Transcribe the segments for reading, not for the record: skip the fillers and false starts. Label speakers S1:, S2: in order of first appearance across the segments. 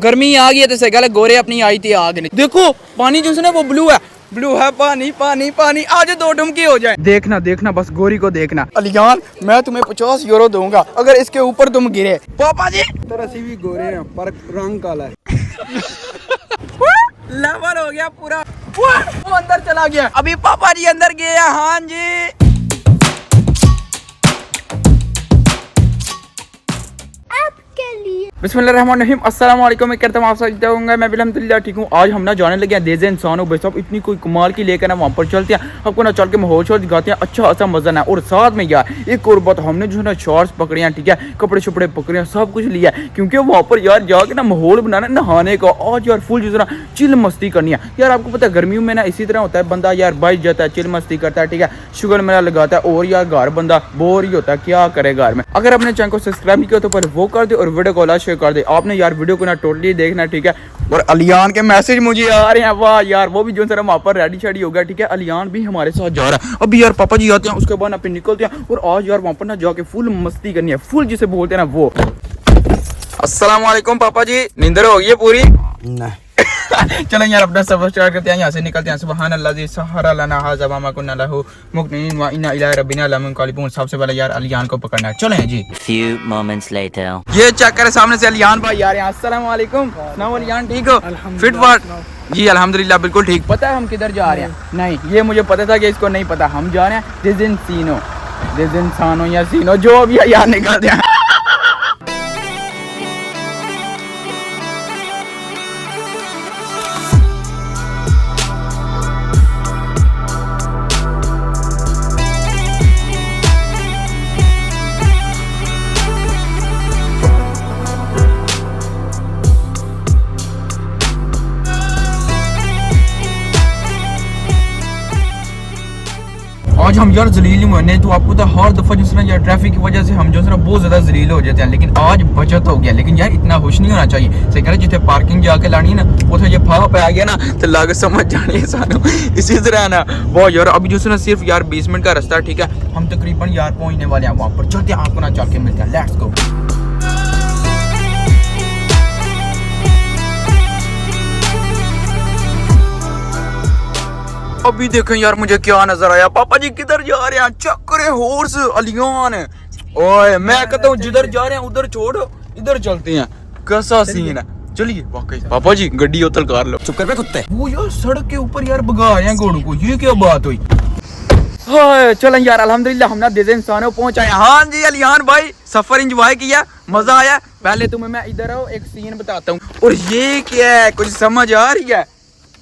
S1: गर्मी आ गई है तो सही गल है, गोरे अपनी आई थी आग नहीं। देखो पानी जो है वो ब्लू है पानी पानी पानी। आज 2 डुमकी हो जाए। देखना देखना बस गोरी को देखना। अलियान मैं तुम्हें 50 यूरो दूंगा अगर इसके ऊपर तुम गिरे। पापा जी
S2: तरह से भी गोरे हैं पर रंग काला है।
S1: लेवल हो गया पूरा। वो अंदर चला गया। अभी पापा जी अंदर गए। हाँ जी बिस्मिल्लाहिर्रहमानिर्रहीम। अस्सलाम वालेकुम। मैं कहता हूँ आप सब होंगे। मैं भी अल्हम्दुलिल्लाह ठीक हूँ। आज हम ना जाने लगे हैं देज़े इंसानों भाई साहब, इतनी कोई कमाल की लेकर ना वहाँ पर चलते हैं, आपको ना चल के माहौल शोर दिखाते हैं, अच्छा अच्छा मजा ना। और साथ में यार एक और बात, हमने जो है ना शॉर्ट्स पकड़े हैं, ठीक है, कपड़े शपड़े पकड़े हैं, सब कुछ लिया है, क्योंकि वहाँ पर यार जाके ना माहौल बनाना नहाने का। आज यार फुल जो है ना चिल मस्ती करनी है यार। आपको पता है गर्मियों में ना इसी तरह होता है, बंदा यार बाइक जाता है, चिल मस्ती करता है, ठीक है, शुगर मेला लगाता है, और यार घर बंदा बोर ही होता है, क्या करे घर में। अगर अपने चैनल को सब्सक्राइब नहीं किया तो पहले वो कर दे और वीडियो को लाइक शेयर कर दे। आपने यार वीडियो को ना टोटली देखना, ठीक है। और अलियान के मैसेज मुझे आ रहे हैं, वाह यार वो भी जो है वहाँ पर रेडी शेडी हो गया, ठीक है। अलियान भी हमारे साथ जा रहा है। अभी यार पापा जी आते हैं, उसके बाद ना फिर निकलते हैं, और आज यार वहाँ पर ना जाके फुल मस्ती करनी है, फुल जिसे बोलते हैं ना वो। अस्सलाम वालेकुम पापा जी, नींदर हो गई है पूरी?
S2: नहीं
S1: चलें यार अपना सफर स्टार्ट करते हैं, यहाँ से निकलते हैं। सुबहान अल्लाह ज़ी सहरा लना हाज़ा मा कुन्ना लहू मुक़रिनीन व इन्ना इला रब्बिना लमुनक़लिबून। सबसे पहले यार अलियान को पकड़ना है, चलें जी।
S3: Few moments later.
S1: ये चेक करें सामने से अलियान भाई यार। अस्सलाम वालेकुम। सुनाओ अलियान ठीक हो? फिट फाट जी अल्हम्दुलिल्लाह बिल्कुल ठीक। पता है हम किधर जा रहे हैं? नहीं ये मुझे पता था कि इसको नहीं पता। हम जा रहे हैं दिज़िन सानो या सीनो जो भी यार निकलते हैं। आज हम यार जलील हुए नहीं तो आपको तो हर दफा जो है यार ट्रैफिक की वजह से हम जो है बहुत ज्यादा जलील हो जाते हैं, लेकिन आज बचत हो गया। लेकिन यार इतना होश नहीं होना चाहिए। सही कह रहे जितने पार्किंग जाके लानी ना उसे ये फा पे आ गया ना तो लाग समझ जानी है सानू। इसी तरह ना वो यार अभी जो है ना सिर्फ यार 20 मिनट का रास्ता, ठीक है, हम तकरीबन यार पहुंचने वाले हैं वहाँ पर। चलते हैं आपको ना चल के मिलते हैं, लेट्स गो। अभी देखें यार मुझे क्या नजर आया। पापा जी किधर जा रहे हैं? चक्कर हॉर्स अलियान। ओए मैं कहता हूँ जिधर जा रहे हैं उधर छोड़ो, इधर चलते हैं। कैसा सीन है, चलिए। वाकई पापा जी गड्डी उतर कार लो। चुप कर बे कुत्ते। वो यार सड़क के ऊपर यार भगा रहे हैं घोड़ों को, ये क्या बात हुई? हाँ चलें यार अल्हम्दुलिल्लाह हम ना देज़े इंसानों पहुंच आए। हाँ जी अलियान भाई सफर एंजॉय किया, मजा आया। पहले तुम्हें मैं इधर आओ एक सीन बताता हूँ। और ये क्या है, कुछ समझ आ रही है?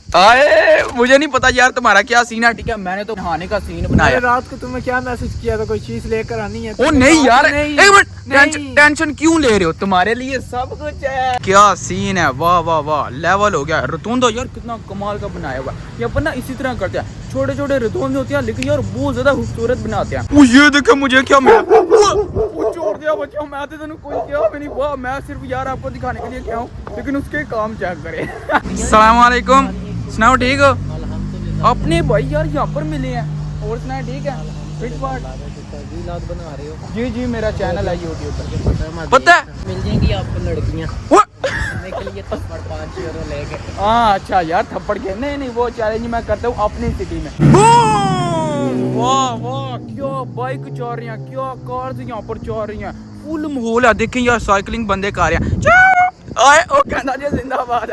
S1: आए मुझे नहीं पता यार तुम्हारा क्या सीन है, ठीक है। मैंने तो नहाने का सीन बनाया।
S2: रात को तुम्हें क्या मैसेज किया था, कोई चीज लेकर आनी है?
S1: ओ नहीं यार एक मिनट, टेंशन क्यों ले रहे हो? तुम्हारे लिए सब कुछ है। क्या सीन है, वाह वाह वाह, लेवल हो गया। रतूंदा यार कितना कमाल का बनाया हुआ है। यहाँ पर ना इसी तरह करते हैं, छोटे छोटे रतूंदे होते हैं लेकिन यार बहुत ज्यादा खूबसूरत बनाते हैं। वो ये देखो मुझे क्या मिला, वो छोड़ दिया बच्चों। मैं तो तेन कोई क्या भी नहीं, वाह मैं सिर्फ यार आपको दिखाने के लिए क्या हूँ, लेकिन उसके काम चेक करे। अस्सलाम वालेकुम, सुनाओ ठीक हो? अपने भाई यार यहाँ पर मिले हैं। और सुनाए ठीक है? फिट फाट बना रहे हो? जी जी मेरा चैनल है यूट्यूब पर, पता है
S3: मिल जाएंगी आपको लड़कियां के लिए थप्पड़ 5 यूरो लेके।
S1: हाँ अच्छा यार थप्पड़ के नहीं वो चैलेंज मैं करता हूँ अपनी सिटी में। वाह वाह क्या बाइक चल रही हैं, क्या कार यहाँ पर चल रही हैं, फुल माहौल है। देखें यार साइकिलिंग बंदे कर रहे हैं। आए ओ कहना जी जिंदाबाद।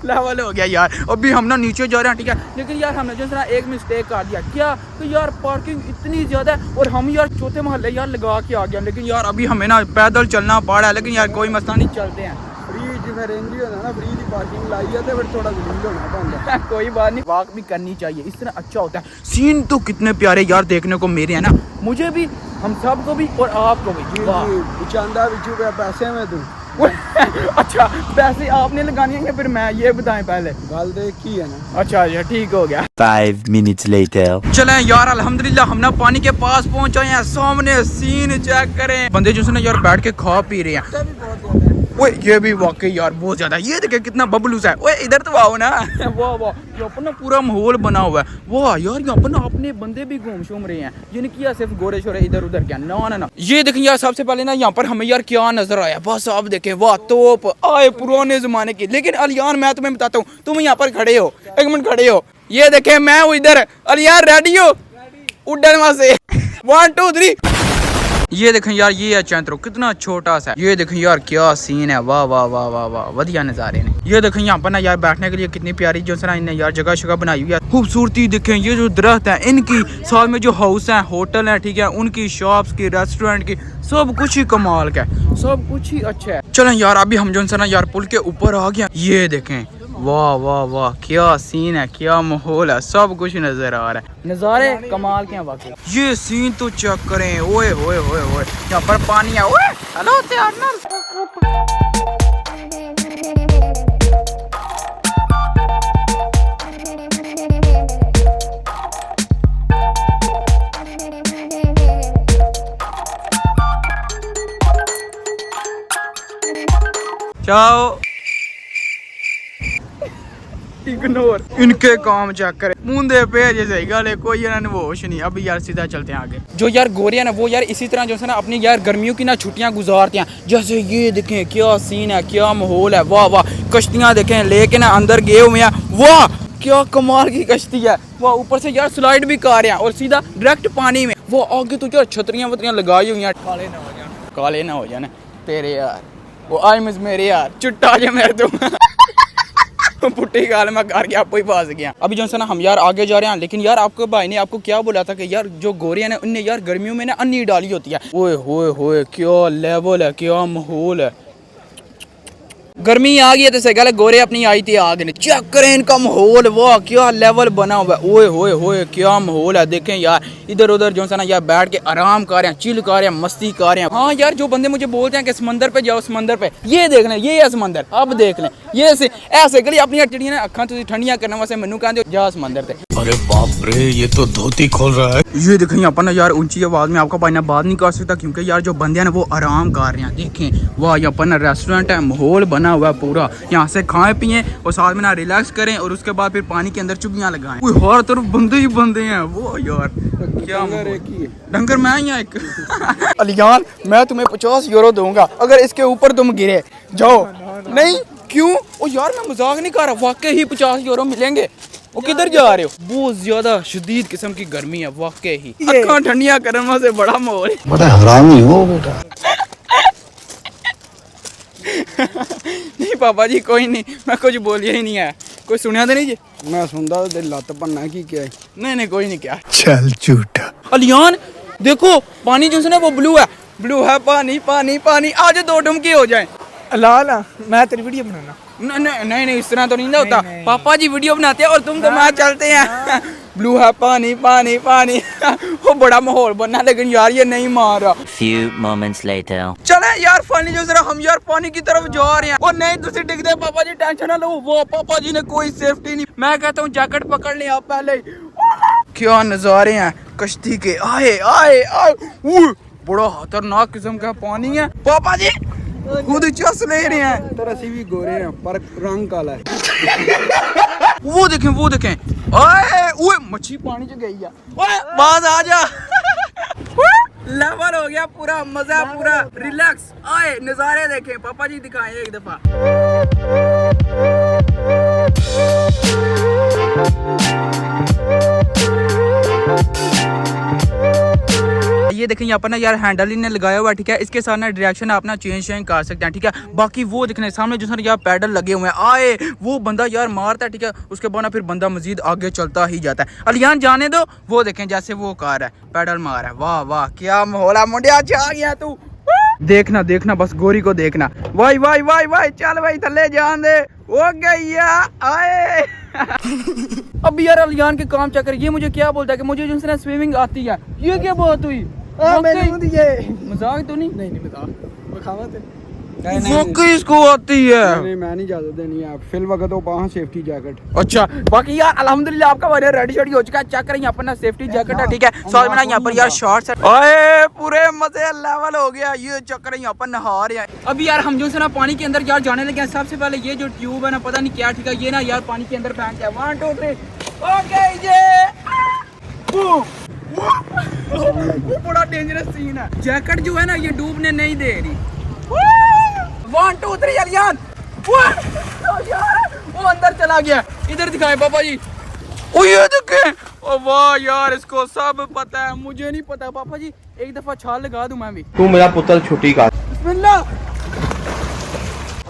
S1: लेवल हो गया यार। अभी हम ना नीचे जा रहे हैं, ठीक है, लेकिन यार हमने जो है एक मिस्टेक कर दिया। क्या तो यार पार्किंग इतनी ज्यादा है और हम यार चौथे महल्ले यार लगा के आ गया, लेकिन यार अभी हमें ना पैदल चलना पड़ रहा है। लेकिन यार कोई मसला नहीं, चलते हैं।
S2: फ्री दी पार्किंग लाई है तो फिर थोड़ा जलील होना पड़ता है।
S1: कोई बात नहीं, वॉक भी करनी चाहिए, इस तरह अच्छा होता है। सीन तो कितने प्यारे यार देखने को मेरे है ना, मुझे भी, हम सबको भी और आपको भी।
S2: चांदा पैसे में तू
S1: अच्छा पैसे आपने लगाने हैं फिर मैं, ये बताएं पहले।
S2: गल देख की है ना।
S1: अच्छा अच्छा ठीक हो गया।
S3: 5 minutes later.
S1: चलें यार अल्हम्दुलिल्लाह हम ना पानी के पास पहुंच आए हैं। सामने सीन चेक करें, बंदे जो है ना यार बैठ के खा पी रहे हैं। ओए ये भी वाकई यार बहुत ज्यादा, ये देखे कितना बबलूस है। ओए इधर तो आओ ना। वाह वाह, यहाँ पर ना पूरा माहौल बना हुआ है। वाह यार यहाँ पर ना अपने बंदे भी घूम शूम रहे हैं, ये नहीं किया सिर्फ गोरे शोरे इधर उधर क्या, ना ना ना। ये देखें यार सबसे पहले ना यहाँ पर हमें यार क्या नजर आया, बस आप देखें, वाह तोप आए पुराने जमाने की। लेकिन अलियान मैं तुम्हें बताता हूँ, तुम यहाँ पर खड़े हो, एक मिनट खड़े हो, ये देखें मैं हूँ इधर। अलियान रेडी हो उड़ने वास्ते? 1 2 3। ये देखें यार ये है चैंत्रो, कितना छोटा सा। ये देखें यार क्या सीन है, वाह वाह वाह वाह वाह, वधिया नज़ारे ने। ये देखें यहाँ पर ना यार बैठने के लिए कितनी प्यारी जो है इन्हें यार जगह शगह बनाई हुई है, खूबसूरती देखें। ये जो दरख्त है इनकी, साथ में जो हाउस है, होटल है, ठीक है, उनकी शॉप्स की, रेस्टोरेंट की, सब कुछ ही कमाल का है, सब कुछ ही अच्छा है। चलें यार अभी हम जो है ना यार पुल के ऊपर आ गए। ये देखें वाह वाह वाह क्या सीन है, क्या माहौल है, सब कुछ नजर आ रहा है, नज़ारे कमाल के हैं वाकई। ये सीन तो चेक करें, ओए ओए ओए ओए, यहाँ पर पानी है। ओए हेलो चाओ, इग्नोर इनके काम चेक करे, मुंदे पे जैसे गले, कोई इन्होंने होश नहीं। अभी यार सीधा चलते हैं आगे। जो यार गोरे हैं ना वो यार इसी तरह जो है ना अपनी यार गर्मियों की ना छुट्टियां गुजारते हैं। जैसे ये देखें क्या सीन है, क्या माहौल है, वाह वाह। कश्तियां देखें लेके ना अंदर गए हुए हैं, वाह क्या कमाल की कश्ती है, वाह। ऊपर से यार स्लाइड भी कर रहे हैं और सीधा डायरेक्ट पानी में। वो आगे तो यार छतरियां वतरियां लगाई हुई हैं, काले ना हो जाना तेरे यार। वो आई मिस मेरे यार चुट्टा जे मेरे तुम पुट्टी गाल में करके आपको ही पास गया। अभी जो है ना हम यार आगे जा रहे हैं, लेकिन यार आपको भाई ने आपको क्या बोला था कि यार जो गोरे हैं ना उनने यार गर्मियों में ना अन्नी डाली होती है। ओए होए होए क्या लेवल है, क्या माहौल है। गर्मी आ गई है तो सही गोरे अपनी आई थी आग ने। चेक करें इनका माहौल, वाह क्या लेवल बना हुआ है। ओए होए होए क्या माहौल है। देखें यार इधर उधर जो है ना यार बैठ के आराम कर रहे हैं, चिल कर रहे हैं, मस्ती कर रहे हैं। हाँ यार जो बंदे मुझे बोलते हैं कि समंदर पे जाओ, समंदर पे, ये देख लें, ये है समंदर। अब देख लें ये ऐसे गली अपनी चिड़िया ने अखा तुम ठंडिया करने वास्ते मैनू कहते हो जा समंदर पे।
S4: अरे बाप रे ये तो धोती खोल रहा है।
S1: ये देखें यहाँ पर ना यार ऊंची आवाज में आपका भाई ना बात नहीं कर सकता, क्योंकि यार जो बंदे हैं ना वो आराम कर रहे हैं। देखें वाह यहाँ पर ना रेस्टोरेंट है, माहौल बना हुआ है पूरा, यहाँ से खाएं पिए और साथ में ना रिलैक्स करें और उसके बाद फिर पानी के अंदर चुबियां लगाएं। कोई हर तरफ बंदे ही बंदे हैं। वो यार क्या डंगर मैं यहाँ एक अलियान मैं तुम्हें 50 यूरो दूंगा अगर इसके ऊपर तुम गिरे जाओ। नहीं क्यों? ओ यार मैं मजाक नहीं कर रहा, वाकई ही 50 यूरो मिलेंगे। वो किधर जा रहे हो? बहुत ज्यादा शदीद किस्म की गर्मी है वाकई ही, अखा ठंडिया करने से बड़ा माहौल।
S4: बड़ा हरामी हो बेटा।
S1: नहीं पापा जी कोई नहीं, मैं कुछ बोलिया ही नहीं है। कोई सुनिया तो नहीं जी?
S2: मैं सुनता तो लत भन्ना की क्या है।
S1: नहीं कोई नहीं क्या।
S4: चल झूठा।
S1: अलियान देखो पानी जो है ना वो ब्लू है, पानी पानी पानी। आज 2 डुमकी हो जाए।
S3: लाल मैं तेरी वीडियो बनाना।
S1: नहीं इस तरह तो नहीं होता। पापा जी वीडियो बनाते हैं और तुम तो मैच चलते हैं। ब्लू है पानी पानी पानी। वो बड़ा माहौल बना, लेकिन यार ये नहीं मार रहा।
S5: Few moments later.
S1: चले यार फाइनली जो जरा हम यार पानी की तरफ जा रहे हैं। और नहीं तुसी डिग दे पापा जी, टेंशन ना लो। वो पापा जी ने कोई सेफ्टी नहीं। मैं कहता हूँ जैकेट पकड़ ले आप पहले। क्या नजारे हैं कश्ती के। आए आए आए बड़ा खतरनाक किस्म का पानी है। पापा जी खुद चस ले रहे हैं।
S2: तो रसी भी गोरे हैं पर रंग काला है।
S1: वो देखें ओए मच्छी पानी च गई है। ओए बाज आ जा। लेवल हो गया पूरा, मजा पूरा, रिलैक्स। आए नजारे देखें, पापा जी दिखाएं एक दफा। ये देखें यहाँ पर ना यार हैंडल इन्हें लगाया हुआ है, ठीक है। इसके साथ ना डायरेक्शन अपना चेंज कर सकते हैं, ठीक है। बाकी वो दिखने सामने जो है यार पैडल लगे हुए हैं। आए वो बंदा यार मारता है, ठीक है। उसके बाद ना फिर बंदा मजीद आगे चलता ही जाता है। अलियान जाने दो। वो देखें जैसे वो कार है, पैडल मार है। वाह वाह क्या माहौल है। मुंडिया आ गया तू। देखना बस गोरी को देखना। वाई चल भाई थले जान दे। हो गया आए। अब यार अलियान के काम चक्कर ये मुझे क्या बोलता है कि मुझे जो है स्विमिंग आती है। ये क्या बात हुई?
S2: मैंने दिए
S1: मजाक तो नहीं
S2: मजाक बखावत है।
S1: वाकई इसको आती है।
S2: नहीं मैं नहीं इजाजत देनी है, फिल वक्त हो पा सेफ्टी जैकेट।
S1: अच्छा बाकी यार अल्हम्दुलिल्लाह आपका बढ़िया रेडी शेडी हो चुका है। चेक करें यहाँ पर ना सेफ्टी जैकेट है, ठीक है, साथ में ना यहाँ पर यार शॉर्ट्स है। ओए पूरे मजे लेवल हो गया। ये चेक करें यहाँ पर नहा रहे हैं। अभी यार हम जो से ना पानी के अंदर यार जाने लगे हैं। सबसे पहले ये जो ट्यूब है ना पता नहीं क्या, ठीक है, ये ना यार पानी के अंदर फेंक है। 1 2 3 ओके ये वो बड़ा डेंजरस सीन है। जैकेट जो है ना ये डूबने नहीं दे रही। 1 2 3 अलियान वो अंदर चला गया। इधर दिखाए पापा जी। ओ ये देखें। ओ वाह यार इसको सब पता है, मुझे नहीं पता। पापा जी एक दफा छाल लगा दूं मैं भी।
S5: तू मेरा पुत्र छुट्टी का।
S1: बिस्मिल्लाह।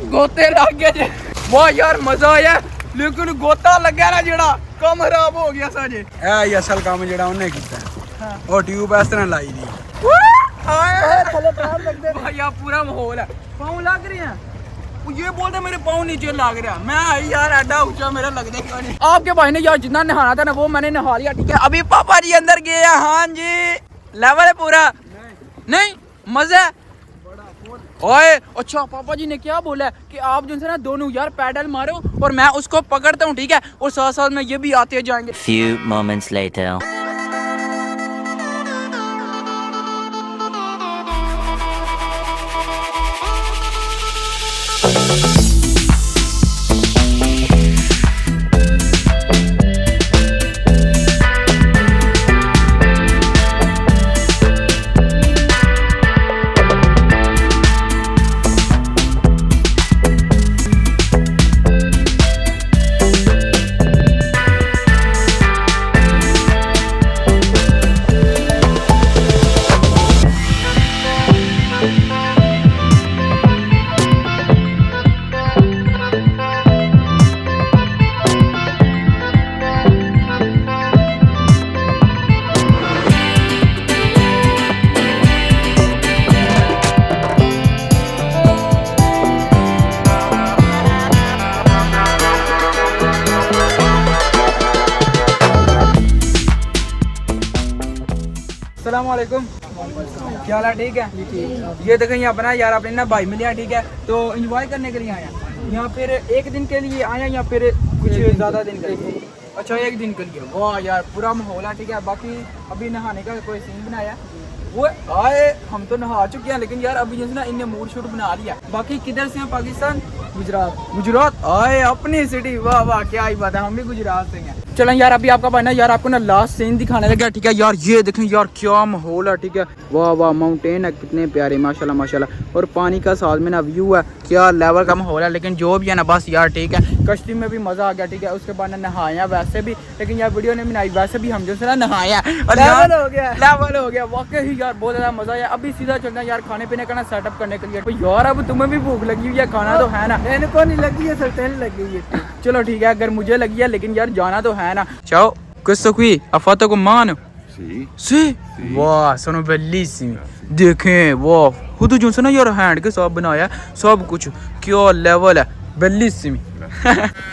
S1: गोते लग गए। वाह यार मजा आया, लेकिन गोता लगा ना जेड़ा कम खराब हो गया साजे।
S2: ਇਹ ਅਸਲ ਕੰਮ ਜਿਹੜਾ ਉਹਨੇ ਕੀਤਾ ਉਹ ਟਿਊਬ ਇਸ ਤਰ੍ਹਾਂ ਲਾਈ ਦੀ।
S1: भैया पूरा माहौल है। पाँव लग रहे हैं। वो ये बोलते मेरे पाँव नीचे लग रहा है। मैं आई यार एडा ऊंचा मेरा लगने क्यों नहीं। आपके भाई ने यार जितना नहाना था ना वो मैंने नहा लिया, ठीक है। अभी पापा जी अंदर गए हैं। हाँ जी लेवल है पूरा। नहीं मजा है। ओए अच्छा पापा जी ने क्या बोला है कि आप जो है ना दोनों यार पैडल मारो और मैं उसको पकड़ता हूँ, ठीक है, और साथ साथ में ये भी आते जाएंगे।
S6: Few moments later.
S1: अस्सलामुअलैकुम, क्या हाल है? ठीक है। ये देखें यहाँ बना यार अपने ना भाई मिले हैं, ठीक है, तो एंजॉय करने के लिए आया यहाँ। फिर एक दिन के लिए आया या फिर कुछ ज़्यादा दिन के लिए? अच्छा एक दिन के लिए। वाह यार पूरा माहौल है, ठीक है। बाकी अभी नहाने का कोई सीन बनाया वो आए, हम तो नहा चुके हैं, लेकिन यार अभी जैसे ना इनने मूड शूट बना लिया। बाकी किधर से हैं? पाकिस्तान, गुजरात। गुजरात आए अपनी सिटी। वाह वाह क्या ही बात है, हम भी गुजरात से हैं। चलें यार अभी आपका भाई ना यार आपको ना लास्ट सीन दिखाने लगा, ठीक है यार। ये देखें यार क्या माहौल है, ठीक है। वाह वाह माउंटेन है कितने प्यारे माशाल्लाह माशाल्लाह, और पानी का साथ में ना व्यू है, क्या लेवल का माहौल है। लेकिन जो भी है ना बस यार ठीक है, कश्ती में भी मजा आ गया, ठीक है। उसके बाद ना नहाया वैसे भी, लेकिन यार वीडियो नहीं बनाई, वैसे भी हम जो है ना नहाया और लेवल हो गया वाकई यार बहुत ज्यादा मजा आया। अभी सीधा चलना यार खाने पीने का ना सेटअप करने के लिए। तो यार अब तुम्हें भी भूख लगी हुई है, खाना तो है ना? इनको नहीं लगी है, सल्टेन लगी है। चलो ठीक है अगर मुझे लगी है, लेकिन यार जाना तो है ना। Ciao, questo qui ha fatto con mano?
S5: Sì.
S1: Sì? Wow, sono bellissimi. देखें वाह, खुद जो से ना यार हैंड के साथ बनाया सब कुछ, क्या लेवल है, बेलिसिमी।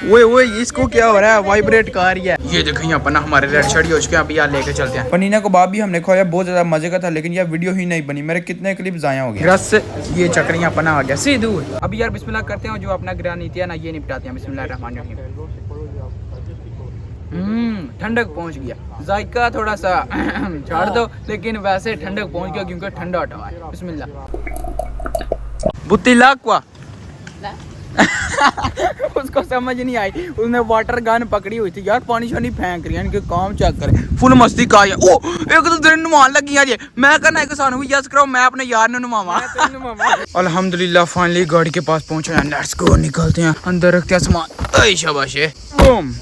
S1: वो इसको क्या हो रहा है, वाइब्रेट कर रही है। ये देखें यहाँ पर ना हमारे रेड शर्ट हो चुके हैं। अभी यार लेके चलते हैं। पनीना को बाप भी हमने खाया, बहुत ज्यादा मजे का था, लेकिन यार वीडियो ही नहीं बनी, मेरे कितने क्लिप जाया हो गए। रस ये चक्कर यहाँ पर ना आ गया सीधू। अभी यार बिस्मिल्लाह करते हैं, जो अपना ग्रानीति है ना ये निपटाते हैं। बिस्मिल्लाहिर्रहमानिर्रहीम। ठंडक पहुंच गया, जायका थोड़ा सा छाड़ दो, लेकिन वैसे ठंडक पहुंच गया क्योंकि ठंडा हटा है। बिस्मिल्लाह। बुत्ती लाकवा उसको समझ नहीं आई, उसने वाटर गन पकड़ी हुई थी यार, पानी शानी फेंक रही है, इनके काम चेक करे, फुल मस्ती का है। ओ एक तो दिन नमान लगी यार, ये मैं करना है कि सानू भी यस करो, मैं अपने यार ने नमावा। अल्हम्दुलिल्लाह फाइनली गाड़ी के पास पहुंचे हैं। लेट्स गो, निकलते हैं, अंदर रखते हैं सामान। ऐ शाबाश है, बूम,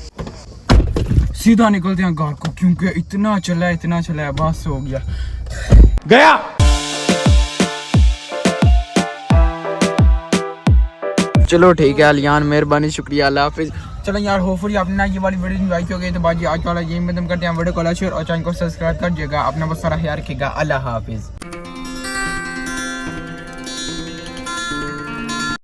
S1: सीधा निकलते हैं घर को, क्योंकि इतना चला है, बस हो गया। चलो ठीक है अलियान, मेहरबानी, शुक्रिया, अल्लाह हाफिज। चलो यार होपफुली आपने ना ये वाली वीडियो एंजॉय की होगी। तो बाजी आज वाला यही खत्म करते हैं वीडियो को, लाइक शेयर और चैनल को सब्सक्राइब कर दीजिएगा। अपना बहुत सारा ख्याल रखिएगा। अल्लाह हाफिज।